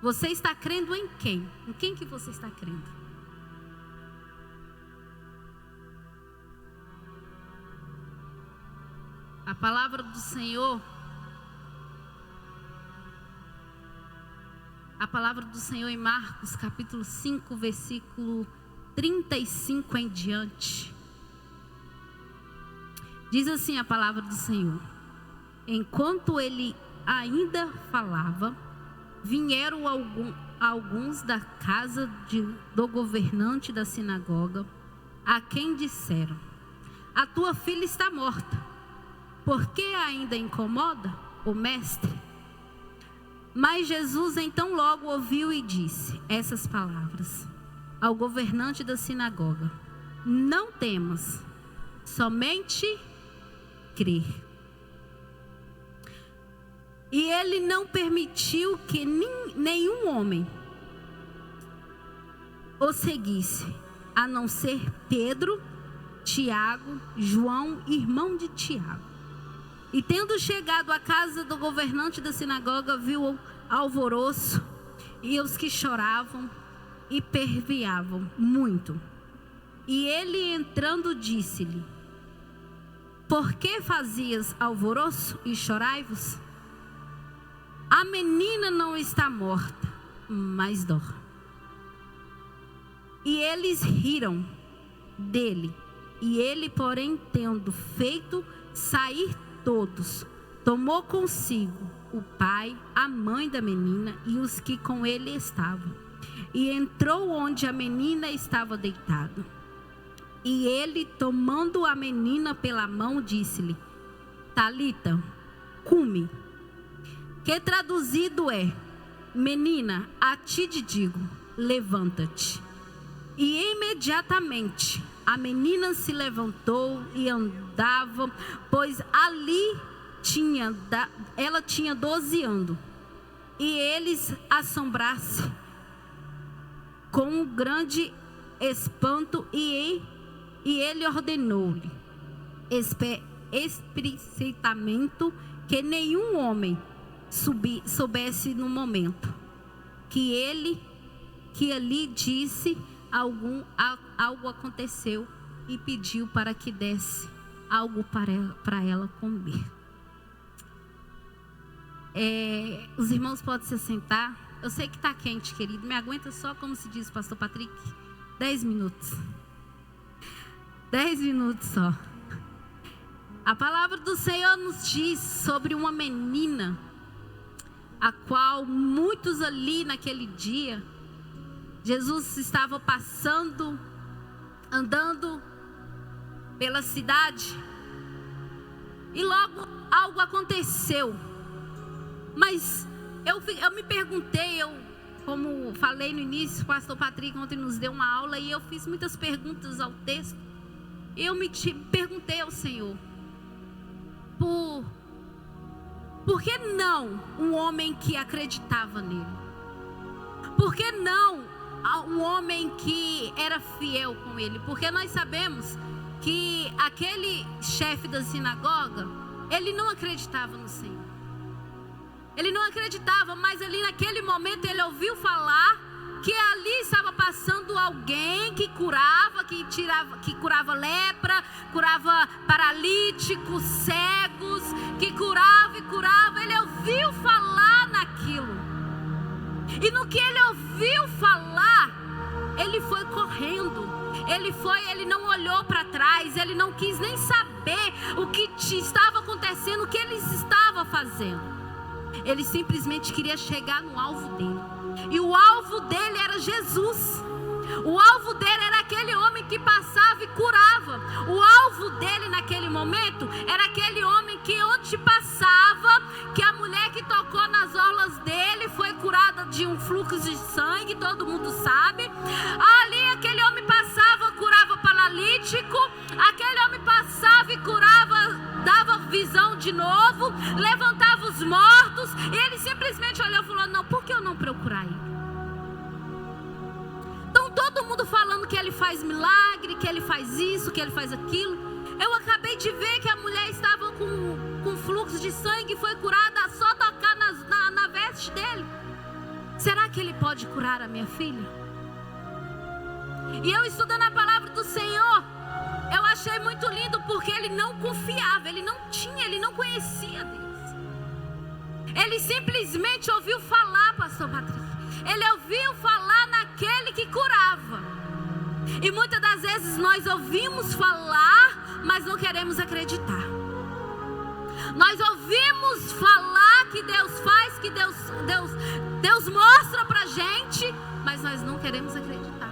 Você está crendo em quem? Em quem que você está crendo? A palavra do Senhor, em Marcos capítulo 5, versículo 35 em diante. Diz assim a palavra do Senhor: enquanto ele ainda falava, vieram alguns da casa do governante da sinagoga, a quem disseram: a tua filha está morta, por que ainda incomoda o mestre? Mas Jesus então logo ouviu e disse essas palavras ao governante da sinagoga: não temas, somente crer. E ele não permitiu que nenhum homem o seguisse, a não ser Pedro, Tiago, João, irmão de Tiago. E tendo chegado à casa do governante da sinagoga, viu alvoroço e os que choravam e perviavam muito. E ele entrando disse-lhe: por que fazias alvoroço e chorai-vos? A menina não está morta, mas dorme. E eles riram dele. E ele, porém, tendo feito sair todos, tomou consigo o pai, a mãe da menina e os que com ele estavam, e entrou onde a menina estava deitada. E ele, tomando a menina pela mão, disse-lhe: Talita, cumi, que traduzido é: menina, a ti te digo, levanta-te. E imediatamente a menina se levantou e andava, pois ela tinha 12 anos. E eles assombraram-se com um grande espanto, e ele ordenou-lhe explicitamente que nenhum homem soubesse no momento que ali disse algo aconteceu, e pediu para que desse algo para ela comer. Os irmãos podem se sentar. Eu sei que está quente, querido. Me aguenta só, como se diz o pastor Patrick, 10 minutos. 10 minutos só. A palavra do Senhor nos diz sobre uma menina, a qual muitos ali naquele dia, Jesus estava passando, andando pela cidade, e logo algo aconteceu. Mas eu me perguntei, como falei no início, o pastor Patrick ontem nos deu uma aula, e eu fiz muitas perguntas ao texto. Eu me perguntei ao Senhor: por que não um homem que acreditava nele? Por que não um homem que era fiel com ele? Porque nós sabemos que aquele chefe da sinagoga, ele não acreditava no Senhor. Ele não acreditava, mas ali naquele momento ele ouviu falar que ali estava passando alguém que curava, que curava lepra, curava paralíticos, cegos, que curava e curava. Ele ouviu falar naquilo. E no que ele ouviu falar, ele foi correndo. Ele não olhou para trás, ele não quis nem saber o que estava acontecendo, o que ele estava fazendo. Ele simplesmente queria chegar no alvo dele. E o alvo dele era Jesus. O alvo dele era aquele homem que passava e curava. O alvo dele naquele momento era aquele homem que onde passava, que a mulher que tocou nas orlas dele foi curada de um fluxo de sangue, todo mundo sabe. Ali aquele homem passava, curava paralítico. Aquele homem passava e curava, dava visão de novo, levantava os mortos. E ele simplesmente olhou e falou: não, por que eu não procurar ele? Então todo mundo falando que ele faz milagre, que ele faz isso, que ele faz aquilo. Eu acabei de ver que a mulher estava com fluxo de sangue e foi curada, só tocar na veste dele. Será que Ele pode curar a minha filha? E eu estudando a palavra do Senhor, eu achei muito lindo, porque ele não confiava, ele não conhecia Deus. Ele simplesmente ouviu falar, pastor Patrick. Ele ouviu falar naquele que curava. E muitas das vezes nós ouvimos falar, mas não queremos acreditar. Nós ouvimos falar que Deus faz, que Deus mostra pra gente, mas nós não queremos acreditar.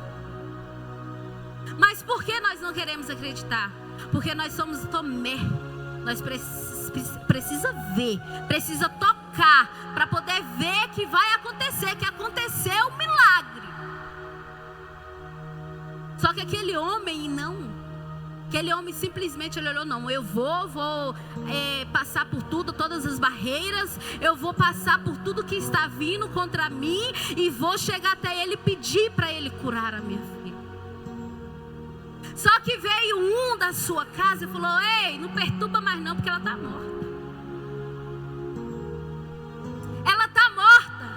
Mas por que nós não queremos acreditar? Porque nós somos Tomé. Nós precisa ver, precisa tocar, para poder ver que vai acontecer, que aconteceu um milagre. Só que aquele homem não. Aquele homem simplesmente ele olhou, não, eu vou passar por tudo, todas as barreiras, eu vou passar por tudo que está vindo contra mim e vou chegar até ele e pedir para ele curar a minha filha. Só que veio um da sua casa e falou, ei, não perturba mais não, porque ela está morta. Ela está morta.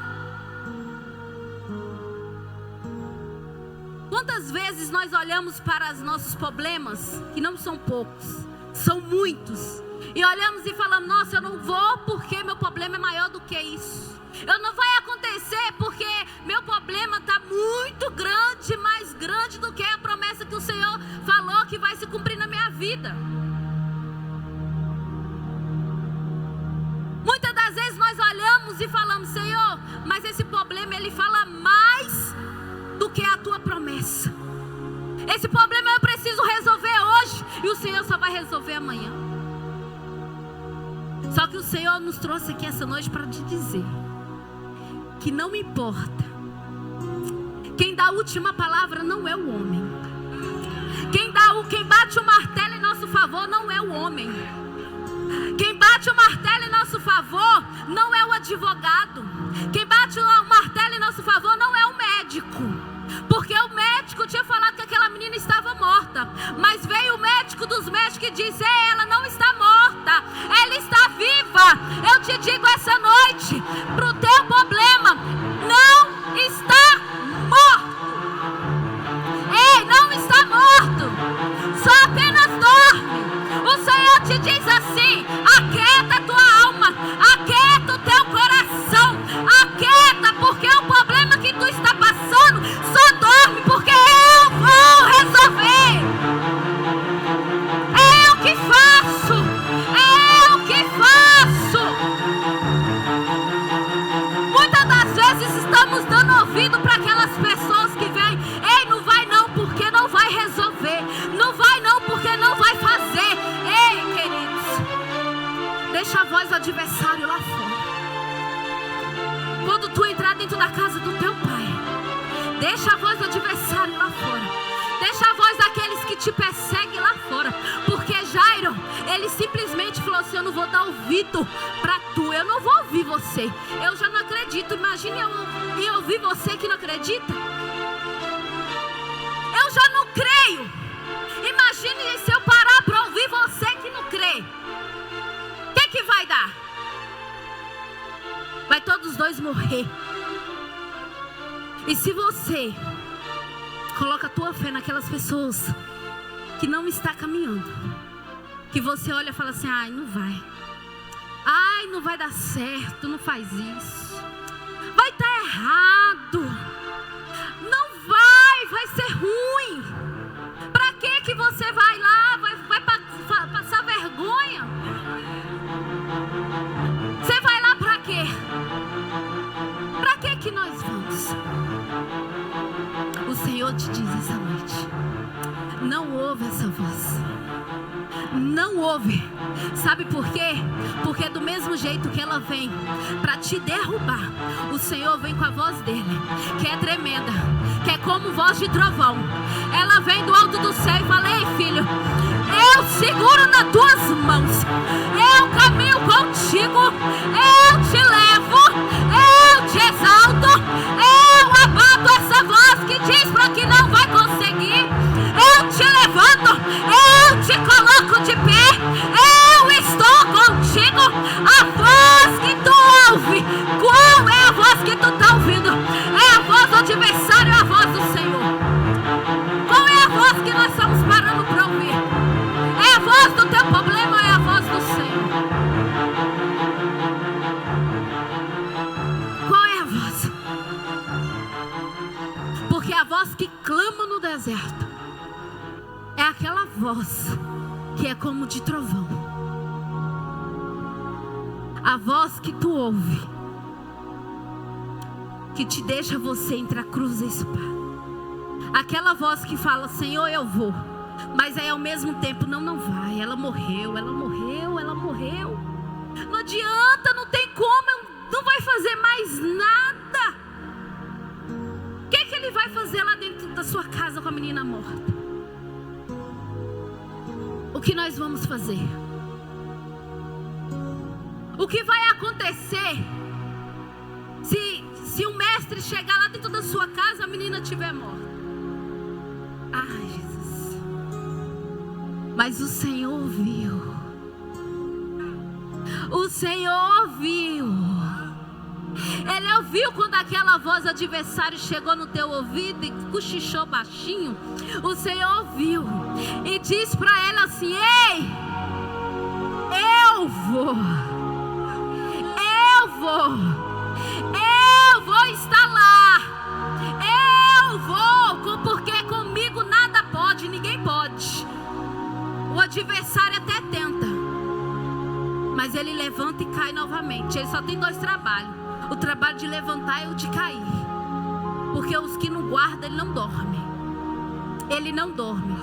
Quantas vezes nós olhamos para os nossos problemas, que não são poucos, são muitos, e olhamos e falamos, nossa, eu não vou porque meu problema é maior do que isso. Não vai acontecer porque meu problema está muito grande, mais grande do que a promessa que o Senhor falou que vai se cumprir na minha vida. Muitas das vezes nós olhamos e falamos, Senhor, mas esse problema ele fala mais do que a tua promessa. Esse problema eu preciso resolver hoje e o Senhor só vai resolver amanhã. Só que o Senhor nos trouxe aqui essa noite para te dizer que não importa. Quem dá a última palavra não é o homem. Quem bate o martelo em nosso favor não é o homem. Quem bate o martelo em nosso favor não é o advogado. Quem bate o martelo em nosso favor não é o médico. Porque o médico tinha falado que aquela menina estava morta. Mas veio o médico dos médicos e disse, ela não está morta, ela está viva. Eu te digo essa noite, para o teu problema, não está morto. Ei, não está morto, só apenas dorme. O Senhor te diz assim, aquieta a tua alma, aquieta o teu coração, aquieta, porque o problema que tu está passando, só dorme, porque eu vou resolver. Eu que faço, eu que faço. Muitas das vezes estamos dando ouvido para aquelas pessoas que vêm, ei, não vai não, porque não vai resolver, não vai não, porque não vai fazer. Ei, queridos, deixa a voz do adversário lá fora. Quando tu entrar dentro da casa do teu pai, deixa a voz do adversário lá fora. Deixa a voz daqueles que te perseguem lá fora. Porque Jairo, ele simplesmente falou assim, eu não vou dar ouvido para tu, eu não vou ouvir você. Eu já não acredito, imagine eu ouvir você que não acredita. Eu já não creio. Imagine se eu parar para ouvir você que não crê. O que vai dar? Vai todos dois morrer. E se você coloca a tua fé naquelas pessoas que não está caminhando, que você olha e fala assim, ai, não vai dar certo, não faz isso, vai estar errado, vai ser ruim. Para que você vai lá, vai passar vergonha? Você vai lá para quê? Para que nós vamos? O Senhor te diz essa noite, não ouve essa voz, não ouve. Sabe por quê? Porque do mesmo jeito que ela vem para te derrubar, o Senhor vem com a voz dele, que é tremenda, que é como voz de trovão. Ela vem do alto do céu e fala, ei filho, eu seguro nas tuas mãos, eu caminho contigo, eu te levo, eu te exalto, eu abato essa voz que diz para que não vai conseguir, eu te levanto, eu te coloco de pé, eu estou contigo. A voz que tu ouve, qual é a voz que tu está ouvindo? deserto. É aquela voz que é como de trovão. A voz que tu ouve, que te deixa você entre a cruz e a espada. Aquela voz que fala: Senhor, eu vou. Mas aí ao mesmo tempo, não vai. Ela morreu. Não adianta, não tem como, não vai fazer mais nada. O que ele vai fazer lá dentro da sua casa com a menina morta? O que nós vamos fazer? O que vai acontecer se o mestre chegar lá dentro da sua casa e a menina estiver morta? Ai, Jesus. Mas o Senhor viu. O Senhor viu. Ele ouviu quando aquela voz do adversário chegou no teu ouvido e cochichou baixinho. O Senhor ouviu e diz para ela assim: ei, eu vou estar lá. Eu vou, porque comigo nada pode, ninguém pode. O adversário até tenta, mas ele levanta e cai novamente. Ele só tem 2 trabalhos: o trabalho de levantar e o de cair. Porque os que não guardam, ele não dorme. Ele não dorme.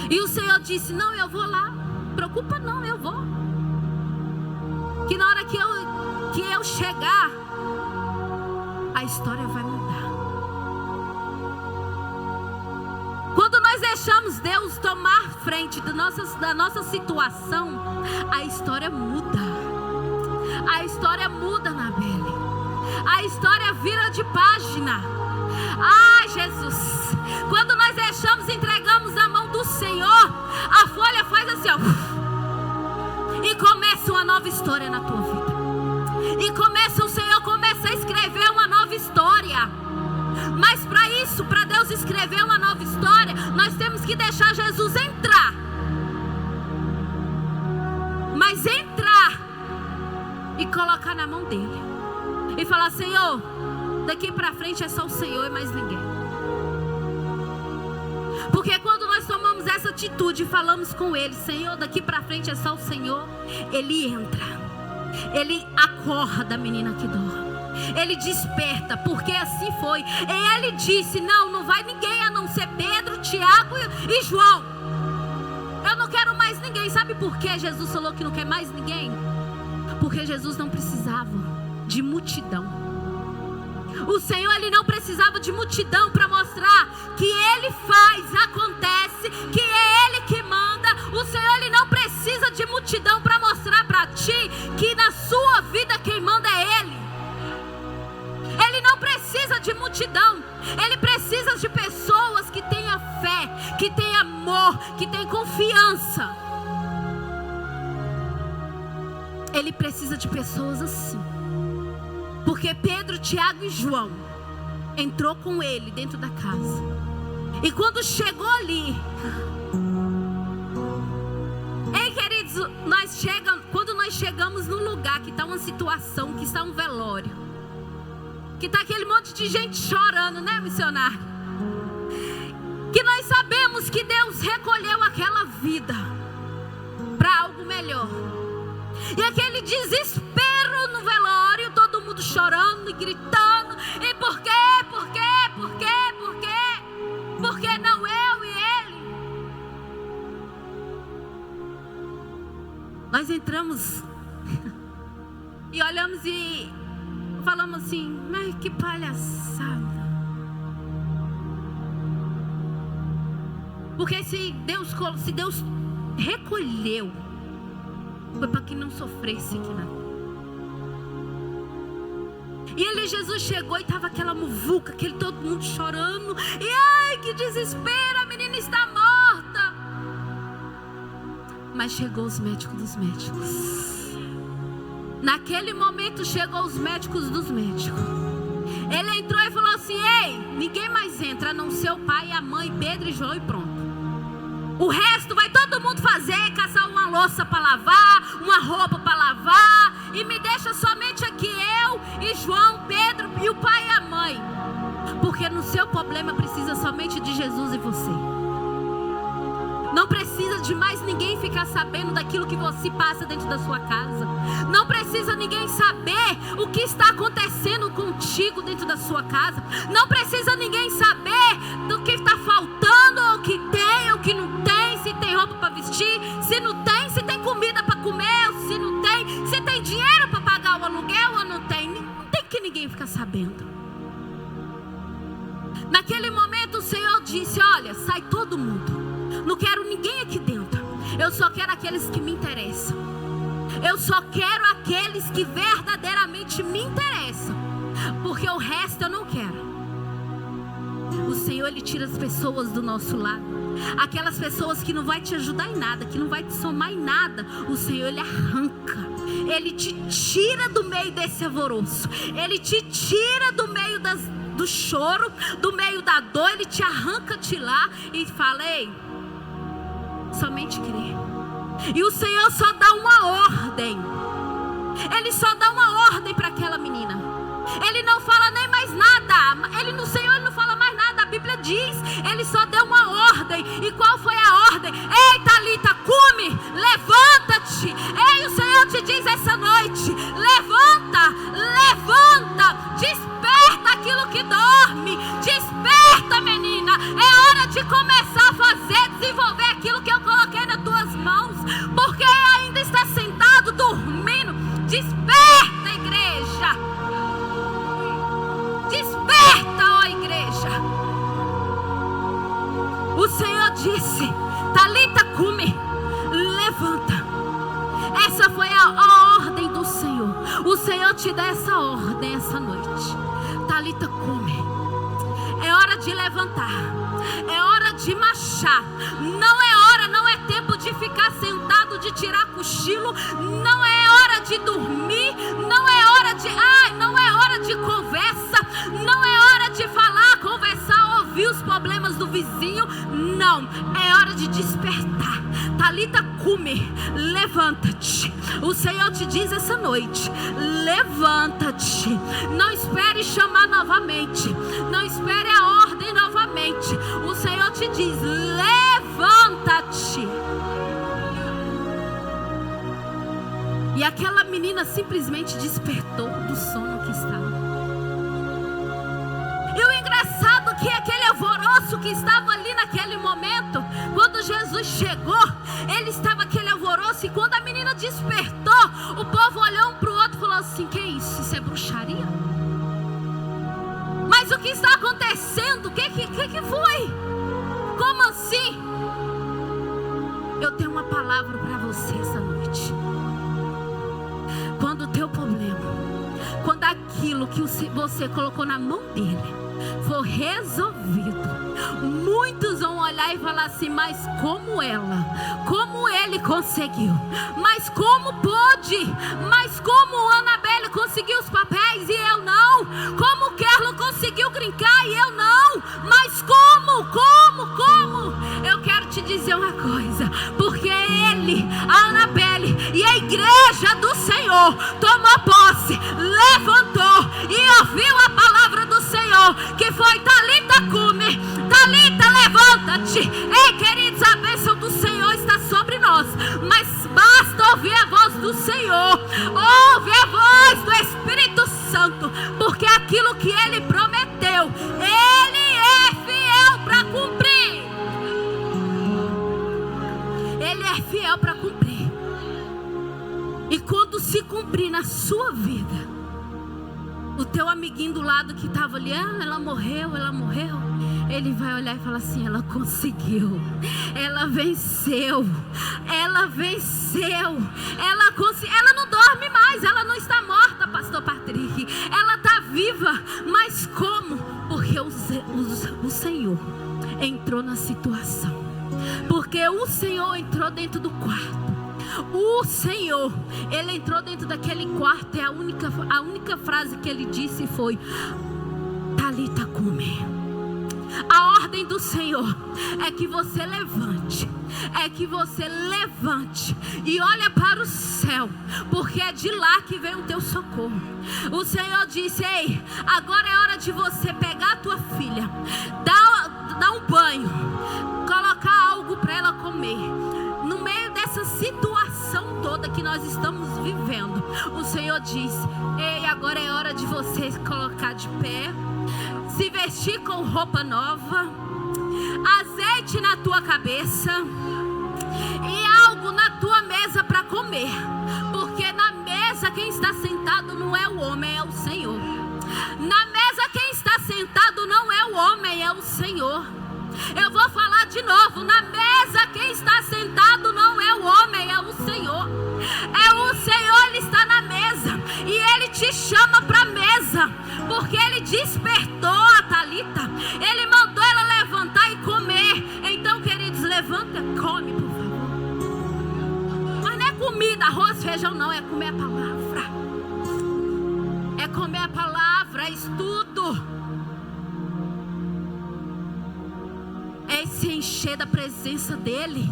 E o Senhor disse: não, eu vou lá. Preocupa não, eu vou. Que na hora que eu chegar, a história vai mudar. Quando nós deixamos Deus tomar frente da nossa situação, a história muda. A história muda, Anabelle. A história vira de página. Ai, Jesus. Quando nós deixamos, entregamos na mão do Senhor, a folha faz assim, ó, e começa uma nova história na tua vida. E o Senhor começa a escrever uma nova história. Mas para isso, para Deus escrever uma nova história, nós temos que deixar Jesus entrar. Mas entrar e colocar na mão dele e falar: Senhor, daqui para frente é só o Senhor e mais ninguém. Porque quando nós tomamos essa atitude e falamos com ele: Senhor, daqui para frente é só o Senhor, ele entra. Ele acorda a menina que dorme. Ele desperta, porque assim foi. E ele disse: não vai ninguém a não ser Pedro, Tiago e João. Eu não quero mais ninguém. Sabe por que Jesus falou que não quer mais ninguém? Porque Jesus não precisava de multidão. O Senhor, ele não precisava de multidão para mostrar que ele faz, acontece, que é ele que manda. O Senhor, ele não precisa de multidão para mostrar para ti que na sua vida quem manda é ele. Ele não precisa de multidão. Ele precisa de pessoas que tenham fé, que tenham amor, que tenham confiança. Ele precisa de pessoas assim. Porque Pedro, Tiago e João entrou com ele dentro da casa. E quando chegou ali, ei, queridos, quando nós chegamos num lugar que está uma situação, que está um velório, que está aquele monte de gente chorando, né, missionário? Que nós sabemos que Deus recolheu aquela vida para algo melhor. E aquele desespero no velório, todo mundo chorando e gritando: e por quê? Por quê? Por quê? Por quê? Por que não eu e ele? Nós entramos e olhamos e falamos assim: mas que palhaçada. Porque se Deus recolheu, foi para que não sofresse aqui na terra. E Jesus chegou e estava aquela muvuca, todo mundo chorando. E ai, que desespero, a menina está morta. Mas chegou os médicos dos médicos. Naquele momento chegou os médicos dos médicos. Ele entrou e falou assim: ei, ninguém mais entra, a não ser o pai, a mãe, Pedro e João, e pronto. O resto vai todo mundo fazer, caçar uma louça para lavar, uma roupa para lavar, e me deixa somente aqui eu e João, Pedro e o pai e a mãe. Porque no seu problema precisa somente somente de Jesus e você. Não precisa de mais ninguém ficar sabendo daquilo que você passa dentro da sua casa. Não precisa ninguém saber o que está acontecendo contigo dentro da sua casa. Não precisa ninguém saber do que está faltando, ou o que tem, ou o que não tem. Se tem roupa para vestir, se não tem, se tem comida para comer, ou se não tem, se tem dinheiro para pagar o aluguel ou não tem. Não tem que ninguém ficar sabendo. Naquele momento o Senhor disse: olha, sai todo mundo. Não quero ninguém aqui dentro. Eu só quero aqueles que me interessam. Eu só quero aqueles que verdadeiramente me interessam. Porque o resto eu não quero. O Senhor, Ele tira as pessoas do nosso lado. Aquelas pessoas que não vai te ajudar em nada, que não vai te somar em nada, o Senhor, Ele arranca. Ele te tira do meio desse alvoroço. Ele te tira do meio do choro, do meio da dor. Ele te arranca de lá e fala: ei, somente crê. E o Senhor só dá uma ordem. Ele só dá uma ordem para aquela menina. Ele não fala nem mais nada. O Senhor, Ele não fala mais nada. A Bíblia diz, Ele só deu uma ordem. E qual foi a ordem? Ei, Talita, cume, levanta-te. Ei, o Senhor te diz essa noite: levanta, levanta, desperta aquilo que dorme. Desperta, menina. É hora de começar a fazer, desenvolver aquilo que eu coloquei nas tuas mãos. Porque ainda está sentado, dormindo. Desperta, igreja. Desperta, ó igreja. O Senhor disse: Talita, cume, levanta. Essa foi a ordem do Senhor. O Senhor te dá essa ordem essa noite. Talita, cume. É hora de levantar. É hora de marchar. Não é tempo de ficar sentado, de tirar cochilo. Não é hora de dormir. Não é hora de conversa. Não é hora de falar, conversar, ouvir os problemas do vizinho. Não, é hora de despertar. Talita, cume, levanta-te. O Senhor te diz essa noite: levanta-te. Não espere chamar novamente. Não espere a ordem novamente. O Senhor te diz: levanta-te. E aquela menina simplesmente despertou do sono que estava. E o engraçado é que aquele alvoroço que estava ali naquele momento, quando Jesus chegou, ele estava aquele alvoroço. E quando a menina despertou, o povo olhou um para o outro e falou assim: que é isso? Isso é bruxaria? Mas o que está acontecendo? O que foi? Como assim? Eu tenho uma palavra para você essa noite. Quando o teu problema, quando aquilo que você colocou na mão dele for resolvido, muitos vão olhar e falar assim: mas como ela, como ele conseguiu, mas como pôde, mas como Anabelle conseguiu os papéis e eu não, como Kerlo conseguiu brincar e eu não, mas como? Eu quero te dizer uma coisa: porque ele, a Anabelle e a igreja do Senhor tomou posse, levantou e ouviu a palavra do Senhor, que foi: Talita, cume, Talita, levanta-te. Ei, queridos, a bênção do Senhor está sobre nós, mas basta ouvir a voz do Senhor, ouve a voz do Espírito Santo, porque aquilo que Ele prometeu, Ele é fiel para cumprir. Ele é fiel para cumprir. E quando se cumprir na sua vida, o teu amiguinho do lado que estava ali: ela morreu. Ele vai olhar e falar assim: ela conseguiu, ela venceu, ela não dorme mais, ela não está morta, pastor Patrick, ela está viva. Mas como? Porque o Senhor entrou na situação, porque o Senhor entrou dentro do quarto. O Senhor, Ele entrou dentro daquele quarto, e a única frase que Ele disse foi: Talita, cume, A ordem do Senhor é que você levante. É que você levante e olha para o céu, porque é de lá que vem o teu socorro. O Senhor disse: ei, agora é hora de você pegar a tua filha, dar um banho, colocar algo para ela comer. No meio dessa situação toda que nós estamos vivendo, o Senhor diz: ei, agora é hora de você se colocar de pé, se vestir com roupa nova, azeite na tua cabeça e algo na tua mesa para comer, porque na mesa quem está sentado não é o homem, é o Senhor. Na mesa quem está sentado não é o homem, é o Senhor. Eu vou falar de novo: na mesa quem está sentado não é o homem, é o Senhor. É o Senhor, Ele está na mesa e Ele te chama para a mesa, porque Ele despertou a Talita. Ele mandou ela levantar e comer. Então, queridos, levanta, come, por favor. Mas não é comida, arroz, feijão, não. É comer a palavra. É comer a palavra, é estudo. É se encher da presença dEle.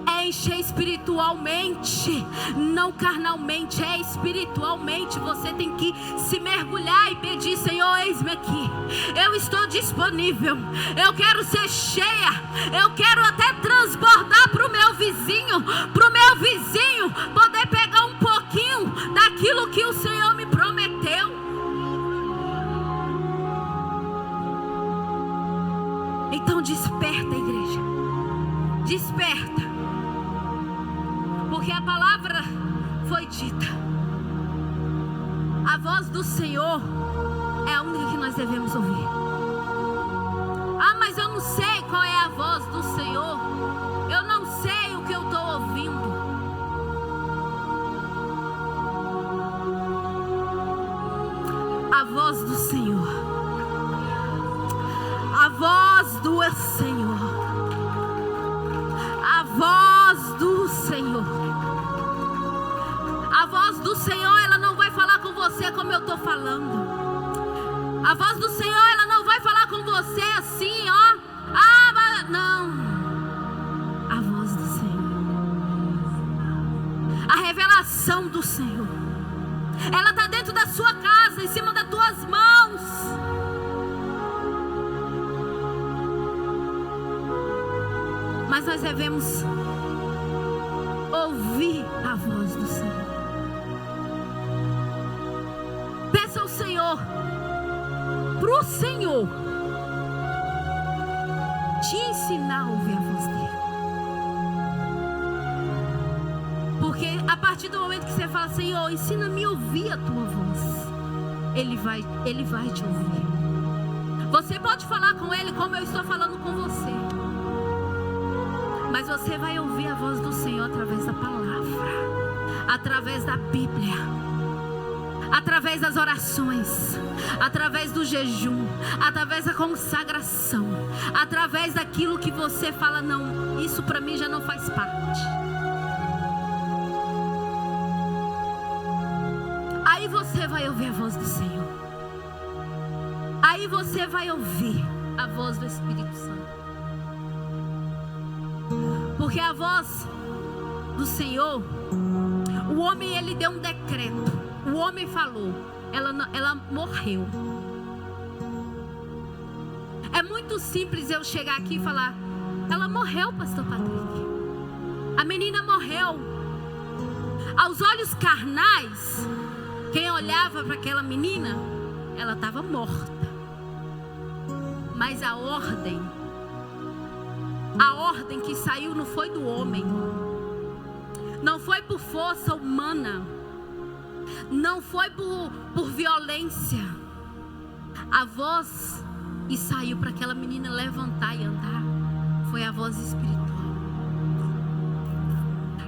É encher espiritualmente, não carnalmente, é espiritualmente. Você tem que se mergulhar e pedir: Senhor, eis-me aqui, eu estou disponível, eu quero ser cheia, eu quero até transbordar para o meu vizinho, poder pegar um pouquinho daquilo que o Senhor me prometeu. Então desperta, igreja, desperta. Porque a palavra foi dita. A voz do Senhor é a única que nós devemos ouvir. Ah, mas eu não sei qual é a voz do Senhor. Eu não sei o que eu estou ouvindo. A voz do Senhor. A voz do Senhor. A voz do Senhor. A voz do Senhor, ela não vai falar com você como eu estou falando. A voz do Senhor, ela não vai falar com você assim, ó. Ah, mas não. A voz do Senhor. A revelação do Senhor. Ela está dentro da sua casa, em cima das tuas mãos. Mas nós devemos ouvir a voz do Senhor. Peça ao Senhor, para o Senhor te ensinar a ouvir a voz dele. Porque a partir do momento que você fala: Senhor, ensina-me a ouvir a tua voz, Ele vai te ouvir. Você pode falar com Ele como eu estou falando com você, mas você vai ouvir a voz do Senhor através da palavra, através da Bíblia, através das orações, através do jejum, através da consagração, através daquilo que você fala: não, isso para mim já não faz parte. Aí você vai ouvir a voz do Senhor. Aí você vai ouvir a voz do Espírito Santo. Porque a voz do Senhor, o homem, ele deu um decreto. O homem falou, ela morreu. É muito simples eu chegar aqui e falar: ela morreu, pastor Patrick. A menina morreu. Aos olhos carnais, quem olhava para aquela menina, ela estava morta. Mas a ordem que saiu não foi do homem, não foi por força humana, não foi por violência. A voz que saiu para aquela menina levantar e andar foi a voz espiritual.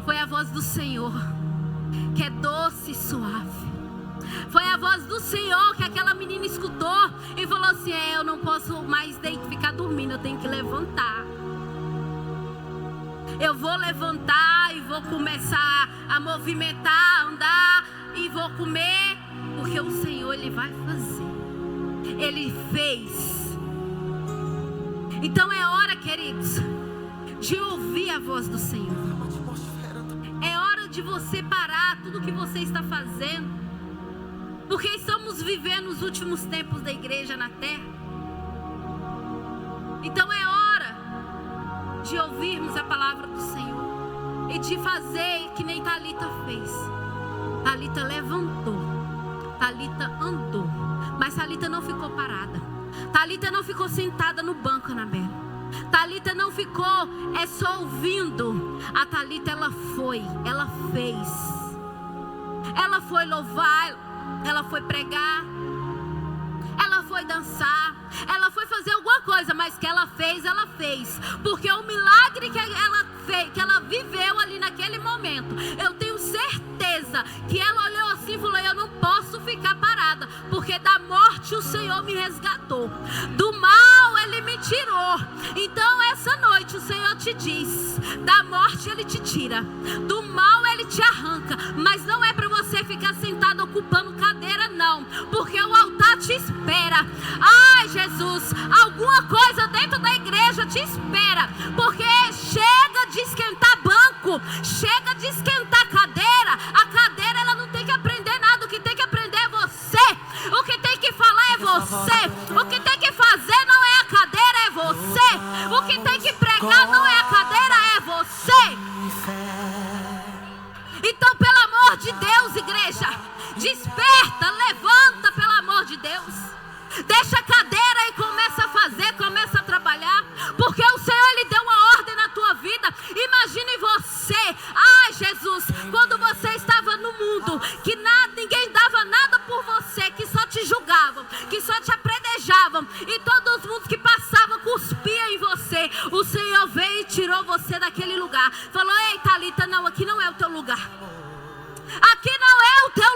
Foi a voz do Senhor, que é doce e suave. Foi a voz do Senhor que aquela menina escutou e falou assim: eu não posso mais ficar dormindo, eu tenho que levantar. Eu vou levantar e vou começar a movimentar, a andar e vou comer, porque o Senhor, Ele vai fazer. Ele fez. Então é hora, queridos, de ouvir a voz do Senhor. É hora de você parar tudo que você está fazendo, porque estamos vivendo os últimos tempos da igreja na terra. Então é hora de ouvirmos a palavra do Senhor e de fazer que nem Talita fez. Talita levantou, Talita andou, mas Talita não ficou parada. Talita não ficou sentada no banco, Anabela. Talita não ficou só ouvindo. A Talita, ela fez. Ela foi louvar, ela foi pregar, ela foi dançar, ela foi fazer alguma coisa, mas que ela fez, porque o milagre que ela fez, que ela viveu ali naquele momento, eu tenho certeza que ela olhou assim e falou: eu não posso ficar parada, porque da morte o Senhor me resgatou, do mal Ele me tirou. Então essa noite o Senhor te diz: da morte Ele te tira, do mal Ele te arranca, mas não é para você ficar sentado ocupando cadeira, não, porque o altar te espera. Ai, Jesus, alguma coisa dentro da igreja te espera, porque chega de esquentar banco, chega de esquentar cadeira. A cadeira, ela não tem que aprender nada, o que tem que aprender é você, o que tem que falar é você, o que tem que fazer não é a cadeira, é você, o que tem que pregar não é a cadeira, é você. Então, pelo amor de Deus, igreja, desperta, levanta, pelo amor de Deus. Deixa a cadeira e começa a fazer, começa a trabalhar, porque o Senhor, Ele deu uma ordem na tua vida. Imagine você, ai Jesus, quando você estava no mundo, que ninguém dava nada por você, que só te julgavam, que só te apredejavam, e todos os mundos que passavam cuspia em você. O Senhor veio e tirou você daquele lugar, falou: ei Talita, não, aqui não é o teu lugar. Aqui não é o teu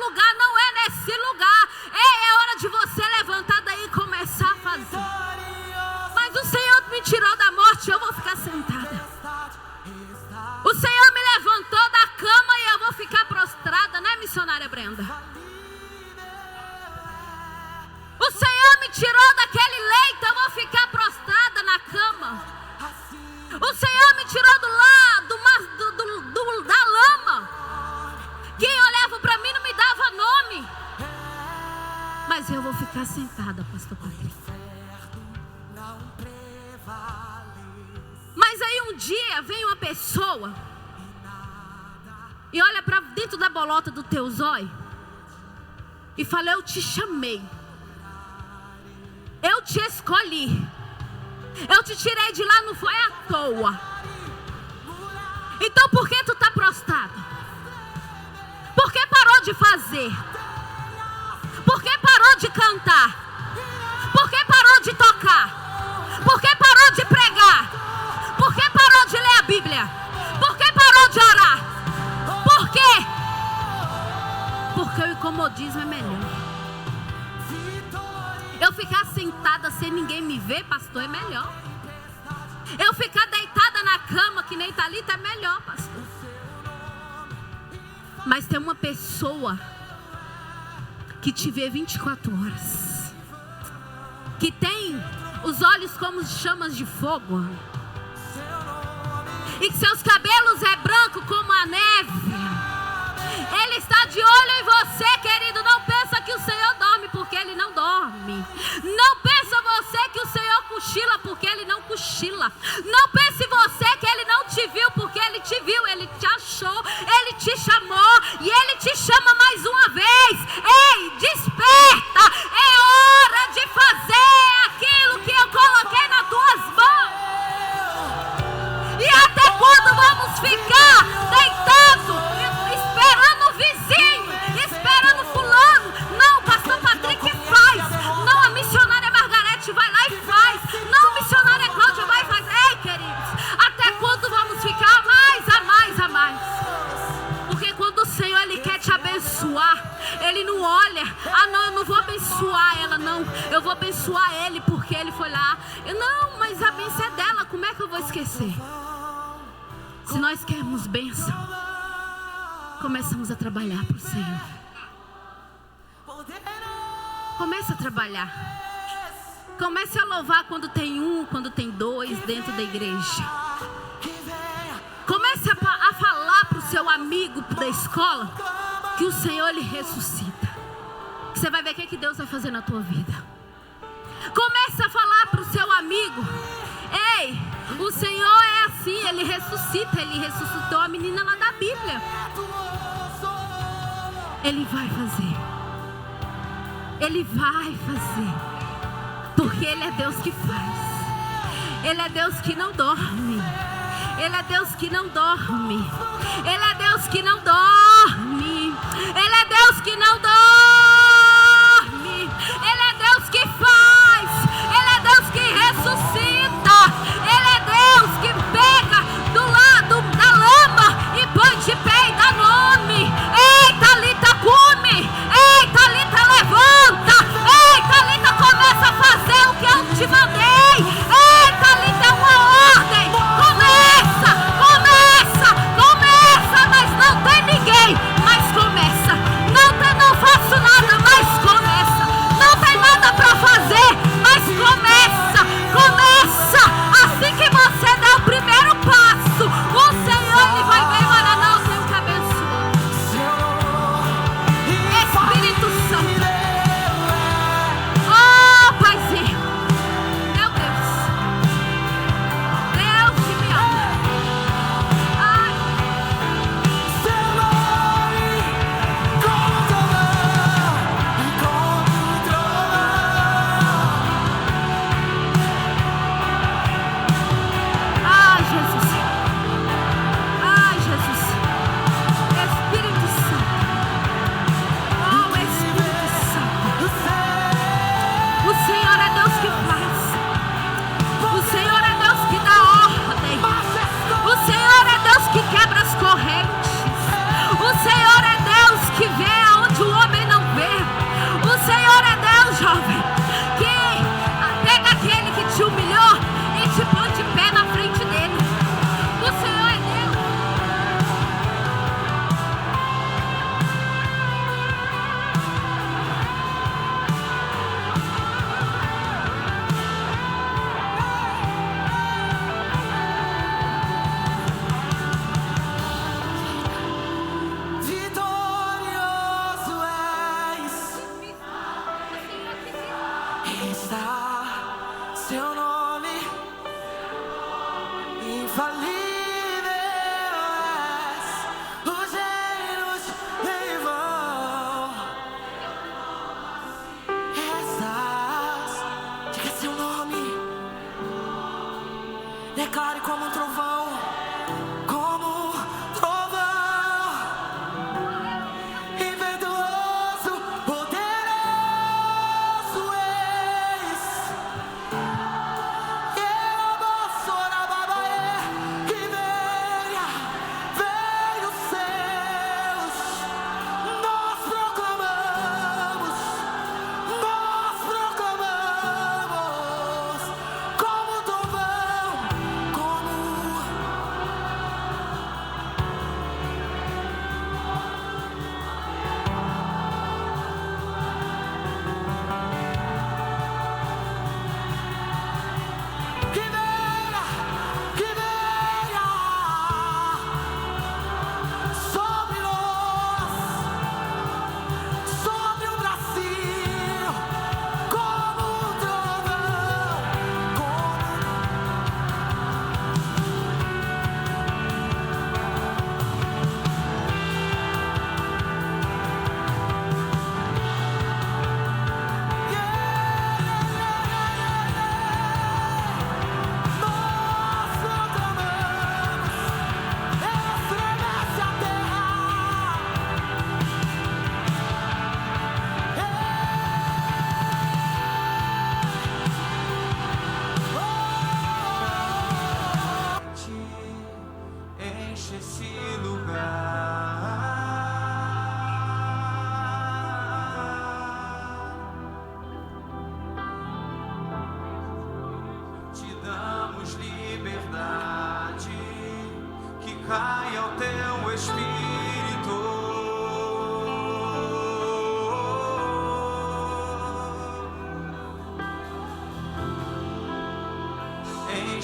lugar não é nesse lugar. É hora de você levantar daí e começar a fazer. Mas o Senhor me tirou da morte, eu vou ficar sentada. O Senhor me levantou da cama e eu vou ficar prostrada, né, missionária Brenda? O Senhor me tirou daquele leito, eu vou ficar prostrada na cama. O Senhor me tirou da lama. Quem olhava para mim não me dava nome. Mas eu vou ficar sentada, pastor Patrick. Mas aí um dia vem uma pessoa e olha para dentro da bolota do teu zóio e fala: eu te chamei, eu te escolhi, eu te tirei de lá, não foi à toa. Então por que tu está prostrado? Por que parou de fazer? Por que parou de cantar? Por que parou de tocar? Por que parou de pregar? Por que parou de ler a Bíblia? Por que parou de orar? Por quê? Porque o incomodismo é melhor. Eu ficar sentada sem ninguém me ver, pastor, é melhor. Eu ficar deitada na cama que nem Talita é melhor, pastor. Mas tem uma pessoa que te vê 24 horas, que tem os olhos como chamas de fogo, e que seus cabelos é branco como a neve. Ele está de olho em você, querido. Não pensa que o Senhor dorme, porque Ele não dorme. Não pensa você que o Senhor cochila, porque Ele não cochila. Não pense você que Ele não te viu, porque Ele te viu. Ele te achou, Ele te chamou, e Ele te chama mais uma vez. Ei, desperta. É hora de fazer aquilo que eu coloquei nas tuas mãos. E até quando vamos ficar deitados, esperando o vizinho, esperando fulano? Não, pastor Patrick faz. Não, a missionária Margarete vai lá e faz. Não, a missionária Cláudia vai e faz. Ei, queridos, até quando vamos ficar a mais? Porque quando o Senhor, Ele quer te abençoar, Ele não olha: ah não, eu não vou abençoar ela, não, eu vou abençoar ele porque ele foi lá. Não, mas a bênção é dela, como é que eu vou esquecer? Se nós queremos bênção, começamos a trabalhar para o Senhor. Começa a trabalhar. Comece a louvar quando tem um, quando tem dois dentro da igreja. Comece a falar para o seu amigo da escola que o Senhor lhe ressuscita. Você vai ver o que Deus vai fazer na tua vida. Comece a falar para o seu amigo: ei, o Senhor é assim, Ele ressuscita. Ele ressuscitou a menina lá da Bíblia. Ele vai fazer. Ele vai fazer. Porque Ele é Deus que faz. Ele é Deus que não dorme. Ele é Deus que não dorme. Ele é Deus que não dorme. Ele é Deus que não dorme. Ele é Deus que faz. Ele é Deus que ressuscita. Ele é Deus que pega do lado da lama e põe de pé e dá nome. Ei, Talita, come. Ei, Talita, levanta. Ei, Talita, começa a fazer o que eu te mandei. Ei, Talita, é uma ordem. Começa, mas não tem ninguém. Mas começa. Não faço nada, mas começa. Não tem nada para fazer, mas começa. Assim que você der o primeiro passo, o Senhor Ele vai ver, olha, não, eu tenho que abençoar. Espírito Santo. Oh, Paizinho. Meu Deus. Deus que me ama. Ai. Ai, Jesus. Ai, Jesus. Espírito Santo. Oh, Espírito Santo. O Senhor é Deus que faz. O Senhor é Deus que dá ordem. O Senhor é Deus que quebra as correntes. O Senhor é Deus que vê aonde o homem não vê. O Senhor é Deus, jovem, que pega aquele que te humilhou e te põe de pé na frente dele. O Senhor é Deus. Vitorioso és, está seu nome, infalível és, os reinos em vão. Estás, diga seu nome, declare como um trovão, como um trovão. Impetuoso, poderoso és. E a vassoura babaê, que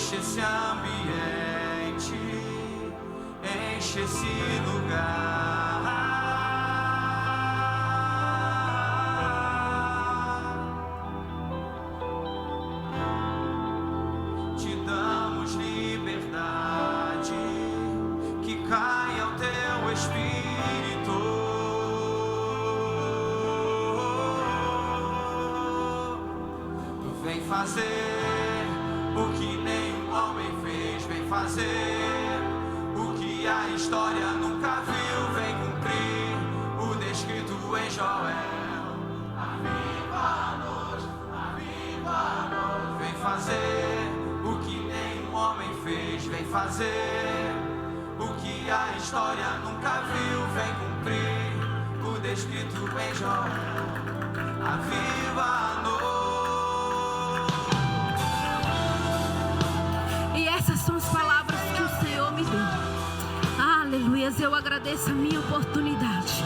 enche esse ambiente, enche esse lugar. Te damos liberdade, que caia o teu Espírito. Vem fazer o que nenhum homem fez, vem fazer o que a história nunca viu, vem cumprir o descrito em Joel. Aviva-nos, aviva-nos. Vem fazer o que nenhum homem fez, vem fazer o que a história nunca viu, vem cumprir o descrito em Joel. Aviva-nos. E essas são as palavras que o Senhor me deu. Aleluias, eu agradeço a minha oportunidade.